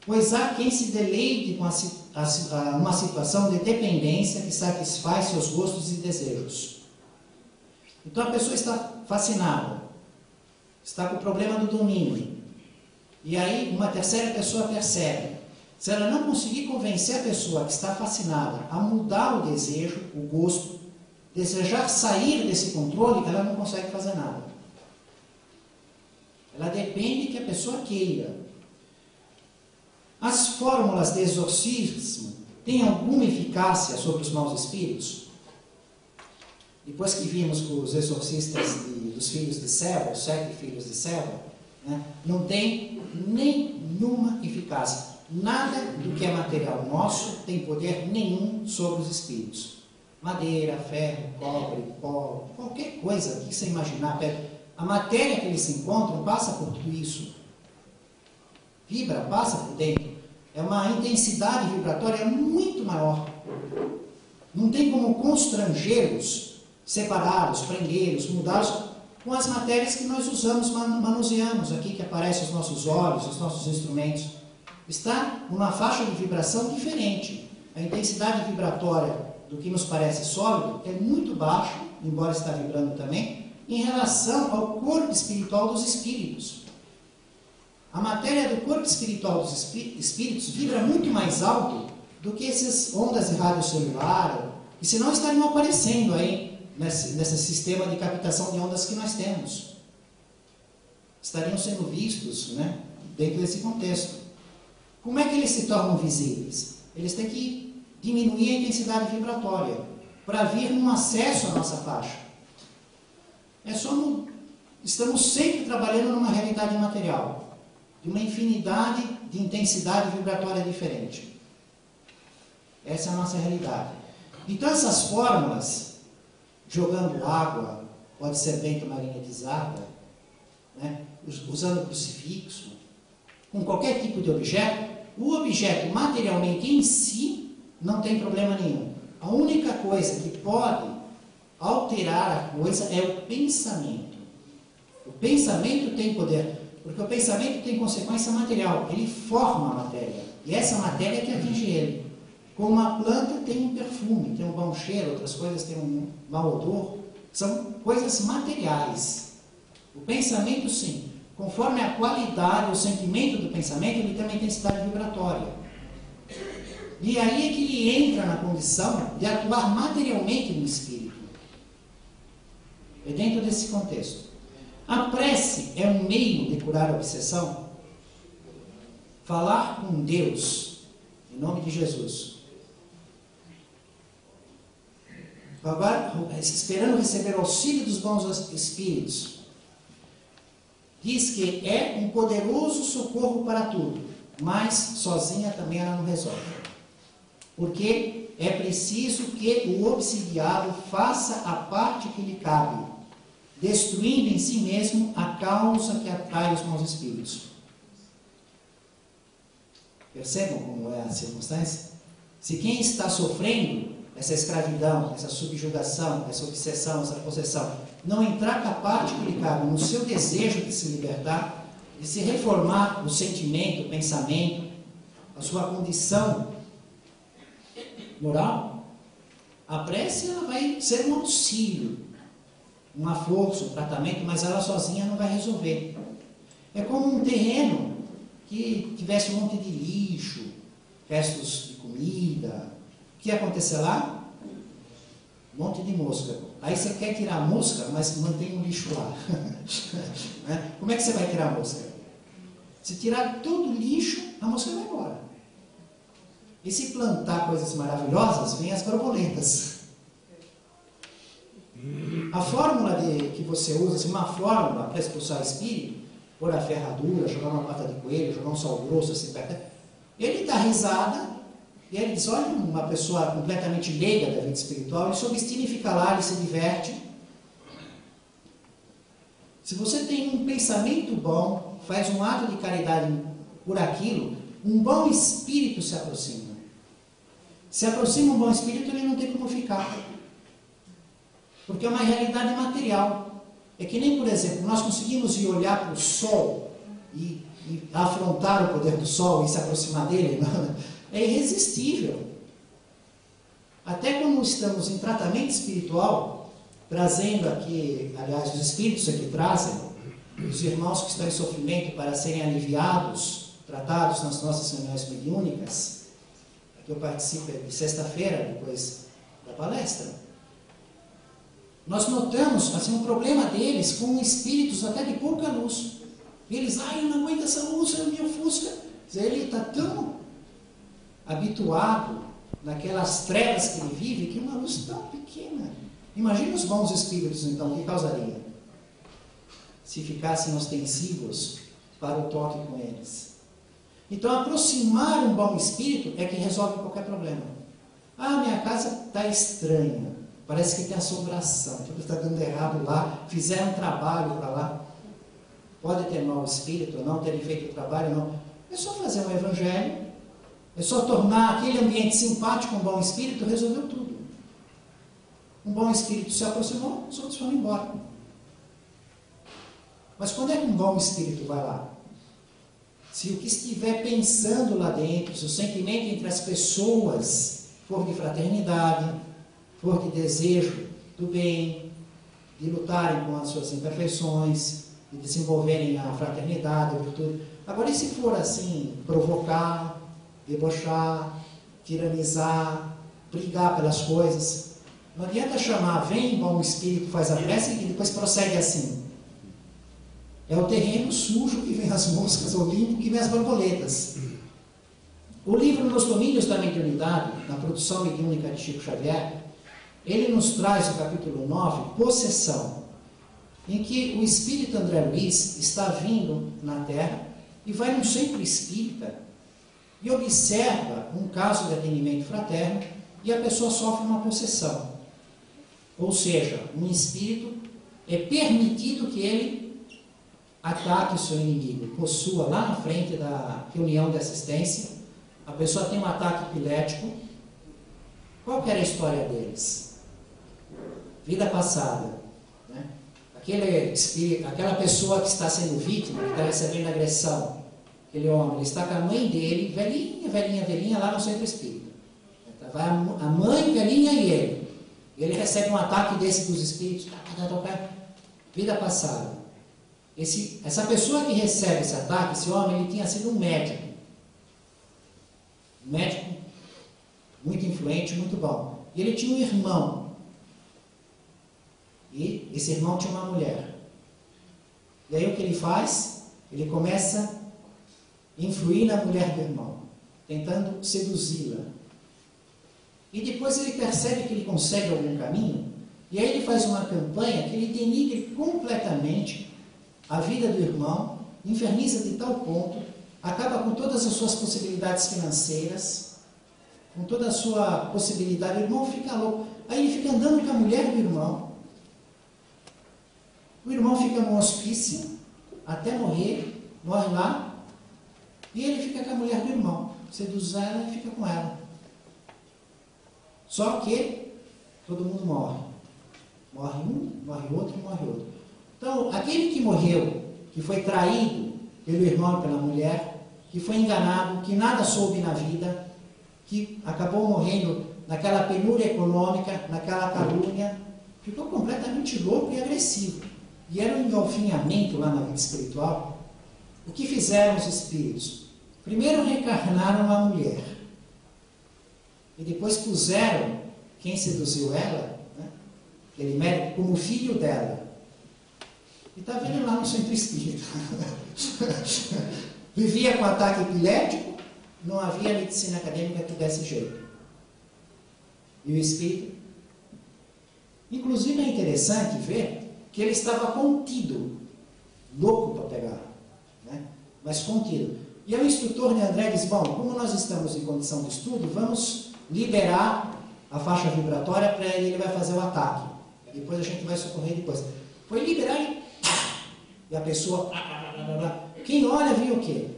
Pois há quem se deleite com uma situação de dependência que satisfaz seus gostos e desejos. Então a pessoa está fascinada, está com o problema do domínio. E aí uma terceira pessoa percebe. Se ela não conseguir convencer a pessoa que está fascinada a mudar o desejo, o gosto, desejar sair desse controle, ela não consegue fazer nada. Ela depende que a pessoa queira. As fórmulas de exorcismo têm alguma eficácia sobre os maus espíritos? Depois que vimos com os exorcistas dos filhos de Seva, os 7 filhos de Seva, né, não tem nenhuma eficácia. Nada do que é material nosso tem poder nenhum sobre os espíritos. Madeira, ferro, cobre, pó, qualquer coisa que você imaginar, a matéria que eles se encontram passa por tudo isso. Vibra, passa por dentro. É uma intensidade vibratória muito maior. Não tem como constrangê-los, separá-los, prendê-los, mudá-los com as matérias que nós usamos, manuseamos aqui, que aparecem os nossos olhos, os nossos instrumentos. Está numa faixa de vibração diferente. A intensidade vibratória do que nos parece sólido é muito baixa, embora está vibrando também, em relação ao corpo espiritual dos espíritos. A matéria do corpo espiritual dos espíritos vibra muito mais alto do que essas ondas de rádio celular, e senão estariam aparecendo aí nesse sistema de captação de ondas que nós temos. Estariam sendo vistos, né, dentro desse contexto. Como é que eles se tornam visíveis? Eles têm que diminuir a intensidade vibratória para vir num acesso à nossa faixa. Estamos sempre trabalhando numa realidade material, de uma infinidade de intensidade vibratória diferente. Essa é a nossa realidade. Então essas fórmulas, jogando água, pode ser bentomagnetizada, né, usando crucifixo, com qualquer tipo de objeto, o objeto materialmente em si não tem problema nenhum. A única coisa que pode alterar a coisa é o pensamento. O pensamento tem poder, porque o pensamento tem consequência material, ele forma a matéria, e essa matéria que atinge ele. Como a planta tem um perfume, tem um bom cheiro, outras coisas têm um mau odor, são coisas materiais. O pensamento, sim, conforme a qualidade, o sentimento do pensamento, ele tem uma intensidade vibratória. E aí é que ele entra na condição de atuar materialmente no espírito. É dentro desse contexto. A prece é um meio de curar a obsessão? Falar com Deus, em nome de Jesus. Agora, esperando receber o auxílio dos bons espíritos. Diz que é um poderoso socorro para tudo, mas sozinha também ela não resolve. Porque é preciso que o obsidiado faça a parte que lhe cabe, destruindo em si mesmo a causa que atrai os maus espíritos. Percebam como é a circunstância? Se quem está sofrendo essa escravidão, essa subjugação, essa obsessão, essa possessão, não entrar com a parte que lhe cabe no seu desejo de se libertar, de se reformar o sentimento, o pensamento, a sua condição moral, a prece ela vai ser um auxílio, uma força, um tratamento, mas ela sozinha não vai resolver. É como um terreno que tivesse um monte de lixo, restos de comida. O que ia acontecer lá? Um monte de mosca. Aí você quer tirar a mosca, mas mantém o lixo lá. Como é que você vai tirar a mosca? Se tirar todo o lixo, a mosca vai embora. E se plantar coisas maravilhosas, vem as borboletas. A fórmula que você usa, assim, uma fórmula para expulsar o espírito, pôr a ferradura, jogar uma pata de coelho, jogar um sal grosso assim perto, ele dá risada e ele diz, olha, uma pessoa completamente leiga da vida espiritual, ele se obstina e fica lá, ele se diverte. Se você tem um pensamento bom, faz um ato de caridade por aquilo, um bom espírito se aproxima. Se aproxima um bom espírito, ele não tem como ficar. Porque é uma realidade material. É que nem, por exemplo, nós conseguimos ir olhar para o sol e afrontar o poder do sol e se aproximar dele. Não? É irresistível. Até quando estamos em tratamento espiritual, trazendo aqui, aliás, os espíritos aqui trazem, os irmãos que estão em sofrimento para serem aliviados, tratados nas nossas reuniões mediúnicas, que eu participo de sexta-feira, depois da palestra, nós notamos assim, um problema deles com espíritos até de pouca luz. Eles, eu não aguento essa luz, me ofusca. Ele está tão habituado naquelas trevas que ele vive, que uma luz tão pequena. Imagina os bons espíritos, então, o que causaria? Se ficassem ostensivos para o toque com eles. Então, aproximar um bom espírito é que resolve qualquer problema. Minha casa está estranha. Parece que tem assombração. Tudo está dando errado lá. Fizeram um trabalho para lá. Pode ter mau espírito, não terem feito o trabalho, não. É só fazer um evangelho, É só tornar aquele ambiente simpático, um bom espírito, resolveu tudo. Um bom espírito se aproximou, os outros foram embora. Mas quando é que um bom espírito vai lá? Se o que estiver pensando lá dentro, se o sentimento entre as pessoas for de fraternidade, for de desejo do bem, de lutarem com as suas imperfeições, de desenvolverem a fraternidade, a virtude. Agora, e se for assim, provocar, debochar, tiranizar, brigar pelas coisas? Não adianta chamar, vem bom espírito, faz a prece e depois prossegue assim. É o terreno sujo que vem as moscas, ou limpo que vem as borboletas. O livro Nos Domínios da Mediunidade, na produção mediúnica de Chico Xavier, ele nos traz no capítulo 9, Possessão, em que o espírito André Luiz está vindo na Terra e vai num centro espírita e observa um caso de atendimento fraterno e a pessoa sofre uma possessão. Ou seja, um espírito é permitido que ele ataque o seu inimigo, possua lá na frente da reunião de assistência, a pessoa tem um ataque epilético. Qual que era a história deles? Vida passada, né? Aquela pessoa que está sendo vítima, que está recebendo agressão, aquele homem, ele está com a mãe dele, velhinha, lá no centro espírita. Vai a mãe, velhinha e ele. E ele recebe um ataque desse dos espíritos, vida passada. Essa pessoa que recebe esse ataque, esse homem, ele tinha sido um médico muito influente, muito bom. E ele tinha um irmão. E esse irmão tinha uma mulher. E aí o que ele faz? Ele começa a influir na mulher do irmão, tentando seduzi-la. E depois ele percebe que ele consegue algum caminho, e aí ele faz uma campanha que ele denigre completamente a vida do irmão, inferniza de tal ponto, acaba com todas as suas possibilidades financeiras, com toda a sua possibilidade, o irmão fica louco. Aí ele fica andando com a mulher do irmão, o irmão fica no hospício, até morre lá, e ele fica com a mulher do irmão, seduz ela e fica com ela. Só que todo mundo morre. Morre um, morre outro, morre outro. Então, aquele que morreu, que foi traído pelo irmão e pela mulher, que foi enganado, que nada soube na vida, que acabou morrendo naquela penúria econômica, naquela calúnia, ficou completamente louco e agressivo. E era um engalfinhamento lá na vida espiritual. O que fizeram os espíritos? Primeiro reencarnaram a mulher. E depois puseram quem seduziu ela, né, aquele médico, como filho dela. E está vendo lá no centro espírita. Vivia com ataque epilético, não havia medicina acadêmica que desse jeito. E o espírito. Inclusive é interessante ver que ele estava contido, louco para pegar, né, mas contido. E o instrutor de André diz, bom, como nós estamos em condição de estudo, vamos liberar a faixa vibratória para ele vai fazer o ataque. Depois a gente vai socorrer depois. Foi liberar e a pessoa... Quem olha viu o quê?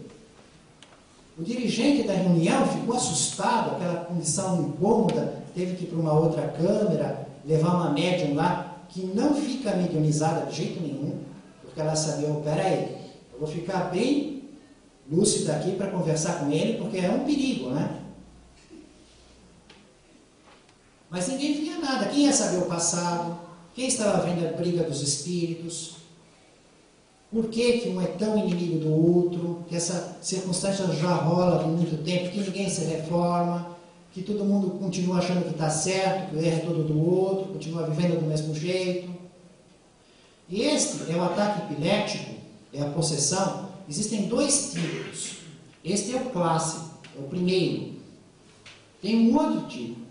O dirigente da reunião ficou assustado, aquela condição incômoda, teve que ir para uma outra câmera, levar uma médium lá, que não fica mediunizada de jeito nenhum, porque ela sabia, peraí, eu vou ficar bem lúcido aqui para conversar com ele, porque é um perigo, né? Mas ninguém via nada. Quem ia saber o passado? Quem estava vendo a briga dos espíritos? Por que um é tão inimigo do outro? Que essa circunstância já rola por muito tempo, que ninguém se reforma, que todo mundo continua achando que está certo, que o erro é todo do outro, continua vivendo do mesmo jeito. E este é o ataque epilético, é a possessão. Existem dois tipos. Este é o clássico, é o primeiro. Tem um outro tipo.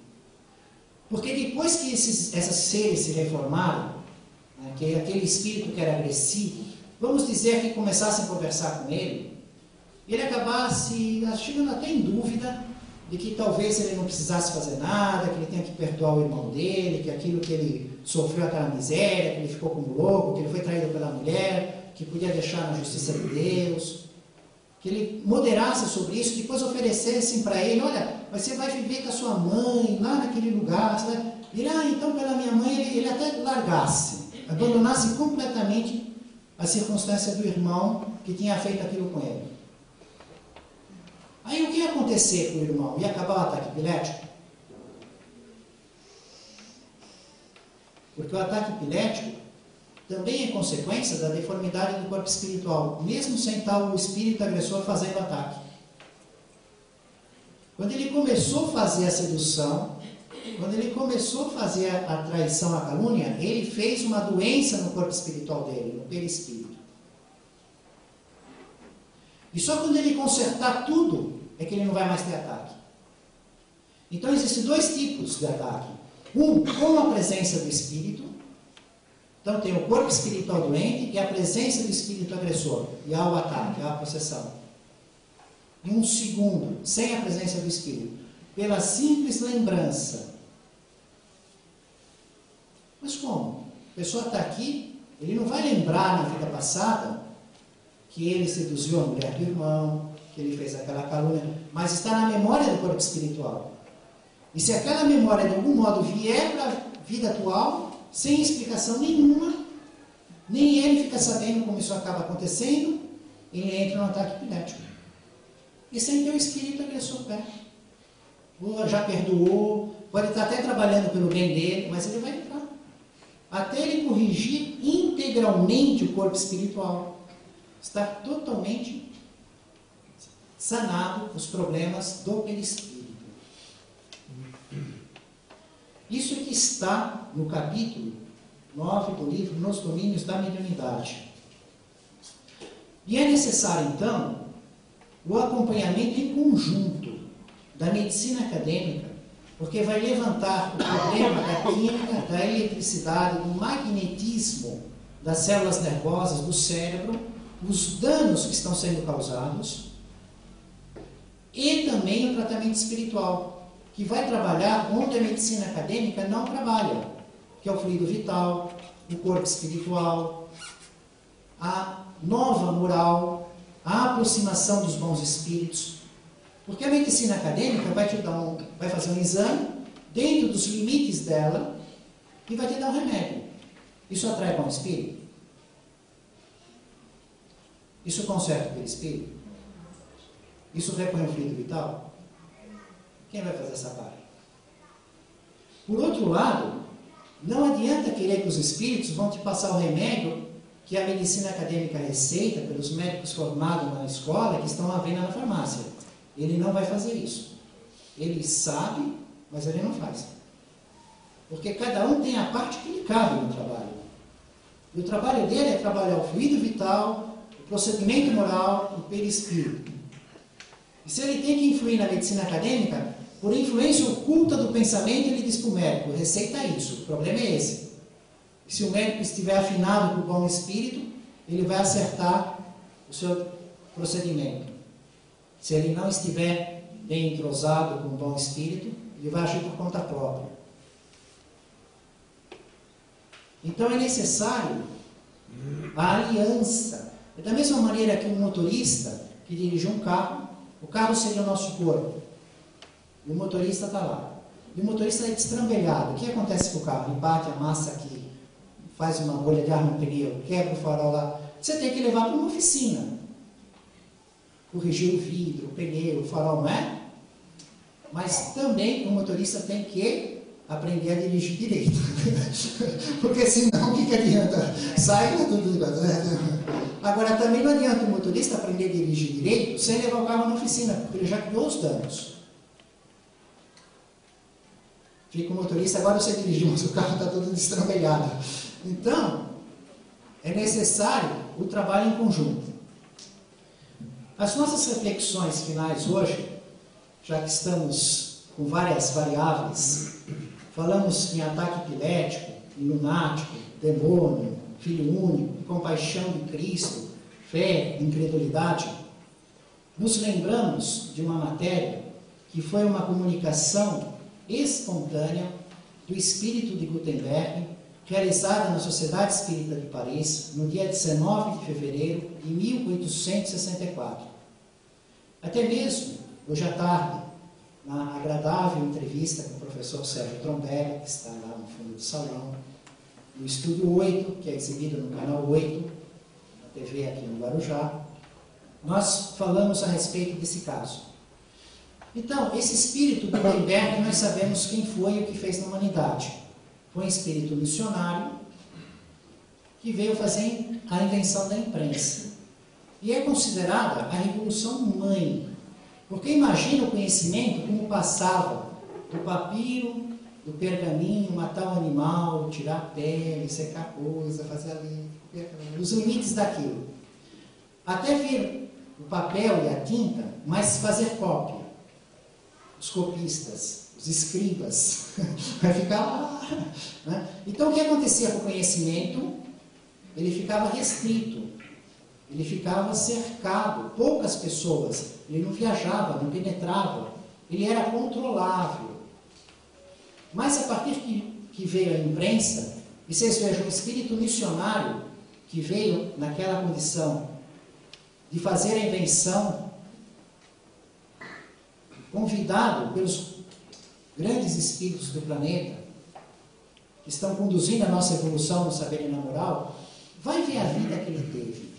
Porque depois que esses seres se reformaram, né, que aquele espírito que era agressivo, vamos dizer que começassem a conversar com ele acabasse chegando até em dúvida de que talvez ele não precisasse fazer nada, que ele tenha que perdoar o irmão dele, que aquilo que ele sofreu aquela miséria, que ele ficou como louco, que ele foi traído pela mulher, que podia deixar na justiça de Deus, que ele moderasse sobre isso, depois oferecessem para ele, olha, você vai viver com a sua mãe lá naquele lugar, você vai... então pela minha mãe ele até largasse, abandonasse completamente a circunstância do irmão que tinha feito aquilo com ele. Aí o que ia acontecer com o irmão? Ia acabar o ataque epilético? Porque o ataque epilético também é consequência da deformidade do corpo espiritual, mesmo sem tal o espírito agressor fazendo ataque. Quando ele começou a fazer a sedução, quando ele começou a fazer a traição, a calúnia, ele fez uma doença no corpo espiritual dele, no perispírito. E só quando ele consertar tudo, é que ele não vai mais ter ataque. Então existem dois tipos de ataque. Um, com a presença do espírito. Então tem o corpo espiritual doente e a presença do espírito agressor. E há o ataque, há a possessão. E um segundo, sem a presença do espírito. Pela simples lembrança. Mas como? A pessoa está aqui, ele não vai lembrar na vida passada que ele seduziu a mulher do irmão, que ele fez aquela calúnia, mas está na memória do corpo espiritual. E se aquela memória de algum modo vier para a vida atual, sem explicação nenhuma, nem ele fica sabendo como isso acaba acontecendo, ele entra no ataque epilético. E sem ter o espírito agressor perto. Ou já perdoou, pode estar até trabalhando pelo bem dele, mas ele vai entrar. Até ele corrigir integralmente o corpo espiritual. Estar totalmente sanado os problemas do perispírito. Isso é que está no capítulo 9 do livro, Nos Domínios da Mediunidade. E é necessário, então, o acompanhamento em conjunto da medicina acadêmica, porque vai levantar o problema da química, da eletricidade, do magnetismo das células nervosas do cérebro, os danos que estão sendo causados, e também o tratamento espiritual, que vai trabalhar onde a medicina acadêmica não trabalha, que é o fluido vital, o corpo espiritual, a nova moral, a aproximação dos bons espíritos. Porque a medicina acadêmica vai fazer um exame dentro dos limites dela e vai te dar um remédio. Isso atrai bom espírito? Isso conserta o perispírito? Isso repõe o fluido vital? Quem vai fazer essa parte? Por outro lado, não adianta querer que os espíritos vão te passar o remédio que a medicina acadêmica receita pelos médicos formados na escola que estão à venda na farmácia. Ele não vai fazer isso. Ele sabe, mas ele não faz. Porque cada um tem a parte que lhe cabe no trabalho. E o trabalho dele é trabalhar o fluido vital, o procedimento moral, o perispírito. E se ele tem que influir na medicina acadêmica, por influência oculta do pensamento, ele diz para o médico, receita isso, o problema é esse. E se o médico estiver afinado com o bom espírito, ele vai acertar o seu procedimento. Se ele não estiver bem entrosado com o bom espírito, ele vai agir por conta própria. Então é necessário a aliança. É da mesma maneira que um motorista que dirige um carro, o carro seria o nosso corpo. E o motorista está lá. E o motorista é destrambelhado. O que acontece com o carro? Ele bate, amassa aqui, faz uma bolha de ar no pneu, quebra o farol lá. Você tem que levar para uma oficina. Corrigir o vidro, o pneu, o farol, não é? Mas também o motorista tem que aprender a dirigir direito. Porque senão o que adianta? Sai tudo. Agora também não adianta o motorista aprender a dirigir direito sem levar o carro na oficina, porque ele já criou os danos. Fica o motorista, agora você dirigiu, mas o carro está todo destrambelhado. Então, é necessário o trabalho em conjunto. As nossas reflexões finais hoje, já que estamos com várias variáveis, falamos em ataque epilético, em lunático, demônio, filho único, compaixão de Cristo, fé, incredulidade. Nos lembramos de uma matéria que foi uma comunicação espontânea do espírito de Gutenberg, realizada na Sociedade Espírita de Paris, no dia 19 de fevereiro de 1864. Até mesmo, hoje à tarde, na agradável entrevista com o professor Sérgio Trombella, que está lá no fundo do salão, no Estúdio 8, que é exibido no canal 8, na TV aqui no Guarujá, nós falamos a respeito desse caso. Então, esse espírito do Gutenberg, nós sabemos quem foi e o que fez na humanidade. Foi um espírito missionário que veio fazer a invenção da imprensa. E é considerada a Revolução Mãe, porque imagina o conhecimento como passava do papiro, do pergaminho, matar o animal, tirar a pele, secar a coisa, fazer ali, os limites daquilo. Até vir o papel e a tinta, mas fazer cópia. Os copistas, os escribas, vai ficar lá. Né? Então o que acontecia com o conhecimento? Ele ficava restrito. Ele ficava cercado, poucas pessoas, ele não viajava, não penetrava, ele era controlável. Mas a partir que veio a imprensa, e vocês vejam o espírito missionário que veio naquela condição de fazer a invenção, convidado pelos grandes espíritos do planeta, que estão conduzindo a nossa evolução no saber e na moral, vai ver a vida que ele teve.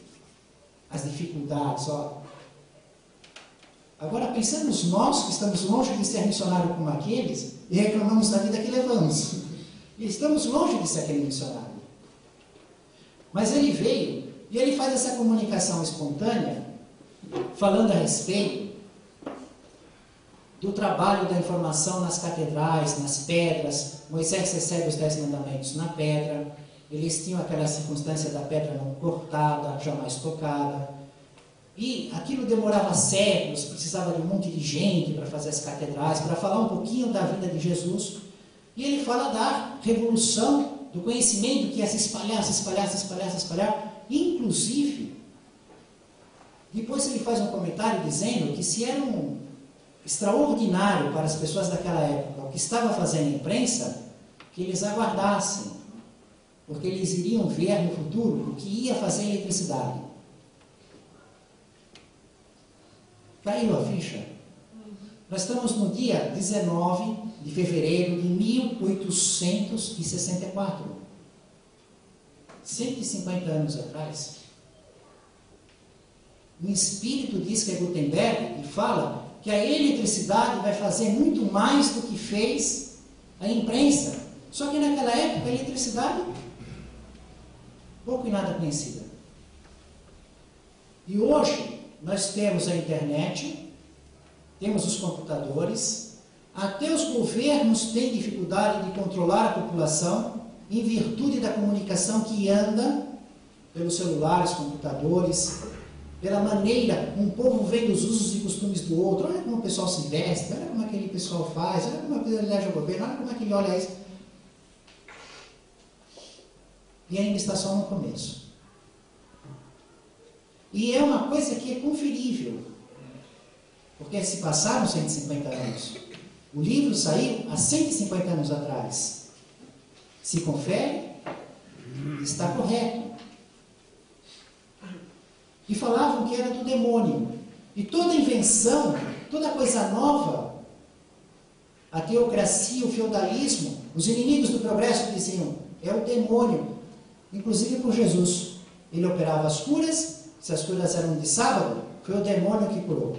As dificuldades, ó. Agora pensamos nós que estamos longe de ser missionário como aqueles e reclamamos da vida que levamos. E estamos longe de ser aquele missionário. Mas ele veio e ele faz essa comunicação espontânea, falando a respeito do trabalho da informação nas catedrais, nas pedras. Moisés recebe os 10 mandamentos na pedra. Eles tinham aquela circunstância da pedra não cortada, jamais tocada. E aquilo demorava séculos, precisava de um monte de gente para fazer as catedrais, para falar um pouquinho da vida de Jesus. E ele fala da revolução do conhecimento que ia se espalhar, se espalhar, se espalhar, se espalhar. Inclusive, depois ele faz um comentário dizendo que se era um extraordinário para as pessoas daquela época o que estava fazendo a imprensa, que eles aguardassem, porque eles iriam ver no futuro o que ia fazer a eletricidade. Caiu a ficha? Nós estamos no dia 19 de fevereiro de 1864. 150 anos atrás. Um espírito diz que é Gutenberg e fala que a eletricidade vai fazer muito mais do que fez a imprensa. Só que naquela época a eletricidade pouco e nada conhecida. E hoje nós temos a internet, temos os computadores, até os governos têm dificuldade de controlar a população em virtude da comunicação que anda pelos celulares, computadores, pela maneira um povo vê os usos e costumes do outro. Olha como o pessoal se veste, olha como aquele pessoal faz, olha como ele elege o governo, olha como é que ele olha isso. E ainda está só no começo. E é uma coisa que é conferível, porque se passaram 150 anos. O livro saiu há 150 anos atrás. Se confere, está correto. E falavam que era do demônio. E toda invenção, toda coisa nova, a teocracia, o feudalismo, os inimigos do progresso diziam, é o demônio. Inclusive por Jesus. Ele operava as curas, se as curas eram de sábado, foi o demônio que curou.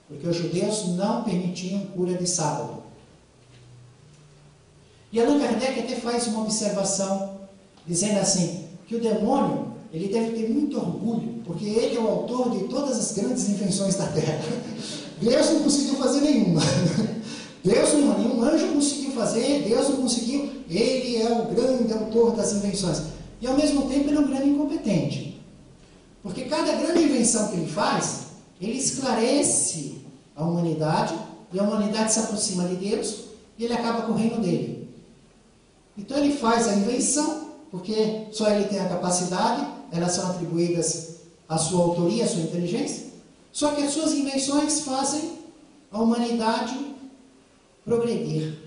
Porque os judeus não permitiam cura de sábado. E Allan Kardec até faz uma observação, dizendo assim, que o demônio, ele deve ter muito orgulho, porque ele é o autor de todas as grandes invenções da Terra. Deus não conseguiu fazer nenhuma. Nenhum anjo conseguiu fazer, Deus não conseguiu, ele é o grande autor das invenções. E ao mesmo tempo ele é um grande incompetente. Porque cada grande invenção que ele faz, ele esclarece a humanidade, e a humanidade se aproxima de Deus, e ele acaba com o reino dele. Então ele faz a invenção, porque só ele tem a capacidade, elas são atribuídas à sua autoria, à sua inteligência, só que as suas invenções fazem a humanidade progredir.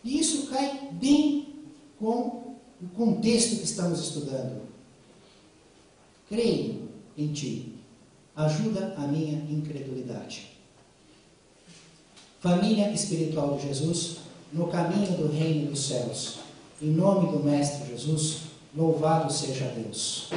E isso cai bem com o contexto que estamos estudando. Creio em ti. Ajuda a minha incredulidade. Família espiritual de Jesus, no caminho do reino dos céus, em nome do Mestre Jesus, louvado seja Deus.